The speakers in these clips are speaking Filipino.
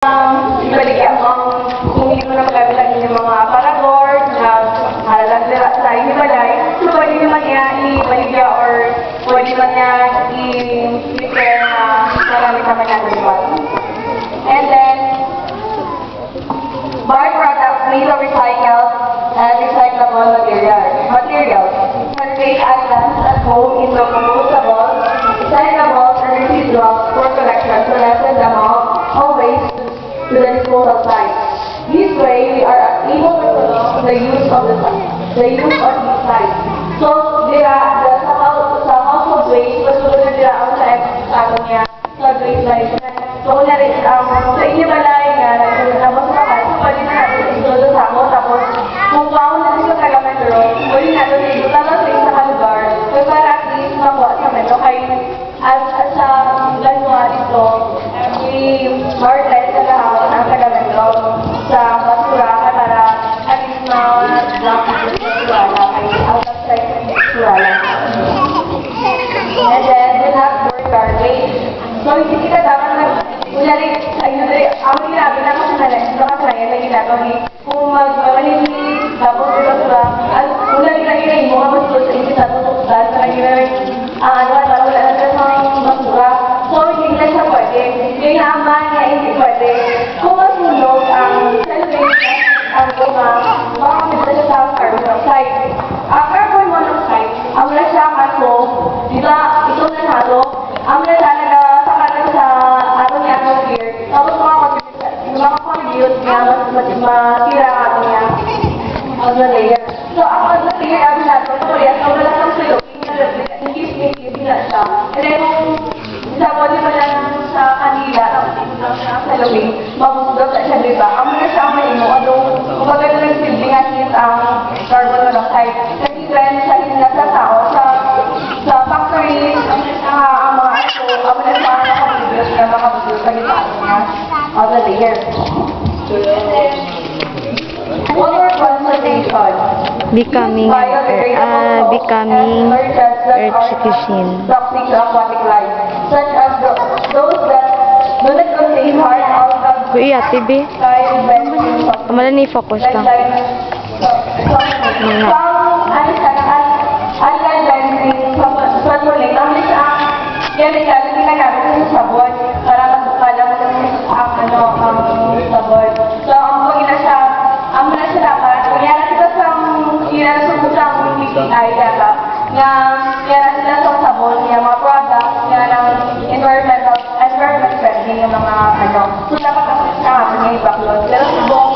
Ibalik ang hindi mo na pagkabilan yung mga paragor na halalagla sa inibalay. So, pwede naman niya ibalik niya or pwede naman niya i-prepare na maraming naman niya naman. And then, byproducts made of recycled and recyclable materials can create items at home into compostable, recyclable, and residuals for collection to lessen the amount of waste to the disposal site. This way, we are able to promote the use of these sites. So, sa household waste, patuloy na nila ang sa niya sa waste management. So, kung narin, sa inyo balay nga, tapos naman, pwede na natin isulo sa ako, tapos kung paon na sa Tagametro, pwede natin isulo sa isang lugar, so para at least makuha sa metro, at sa Lanua dito, i-market sa kahapon ang Tagametro sa basura para at least ma-block sa basura, out of sight ng basura. And then, we have more garbage. So, hindi kita dapat na, kunyari, ang ginagawa na kasanayan na ginagawa kung mag-malinis, tapos basura, at kunyari na ginagawa mo, mas gusto hindi sa tutukan, na ginagawa, para wala na sa basura. So, hindi na siya pwede. Yung naman niya, hindi pwede. Kung masunog ang celebration, ang bunga, makakamit siya sa carbon monoxide. Ang carbon monoxide, ang wala siya kaso, di ba, itong nanalo, ang nalalaga sa kanan sa atong atmosphere, tapos makapag-use niya, masira ang ato niya, ang layer. So, ang layer, ang nato, kaya sa wala ng suyo, hindi na siya. And then, isa po, di ba lang sa kanila, sa lubing, mabusdot sa siya, di ba? Ang mga siya may ino, kung baga na nagsilbing at hit ang carbon monoxide. Kasi trend sa hindi sa tao, sa factory, ang mga aso, ang mga siya makabusdot sa gitna niya, ang layer. Water conservation. Becoming Earth's cuisine. Toxic to aquatic life, such as those that do not contain hard outcomes. Kuya, TV. Kamala ni focus lang. Ginagamit sa sabon para magpalang ang sabon. So, ang muna siya dapat, kaya sila sa PCI dapat, nga kaya sila sa sabon, yung mga products, ng environment friendly, yung mga So, dapat kasi siya nga i-backlog. Pero subong,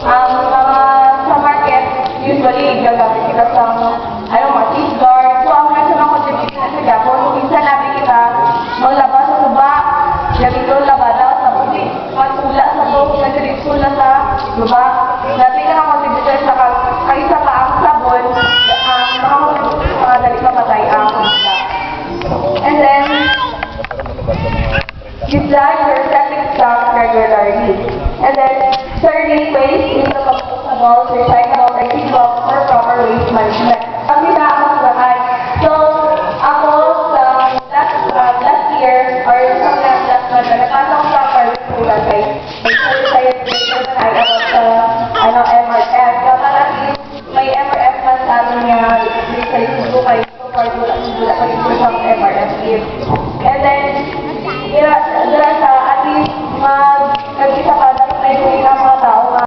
ang mga sa market, usually, gagamit kita sa mga teeth guard. So, ang muna siya mga contribute na siya gapon. Minsan namin kita, maglaba sa suba, gamit ko labada sa buti, magsula sa buhok, nagsirisula sa suba. Dati ka ng contributor sa kaisa pa ang sabon, ang mga dali kapatay ang isda. And then, dislodge your septic tank regularly. And then, turning waste into compostable, recyclable, recyclable, for proper waste management. Kami na ang lahat. So, ako sa last year, or sa last month, napasok sa Paris Kulang kay MRF. Kapag may MRF man sa amin nga, sa isubo kayo, so far, wala ko ito sa MRF gift. And then,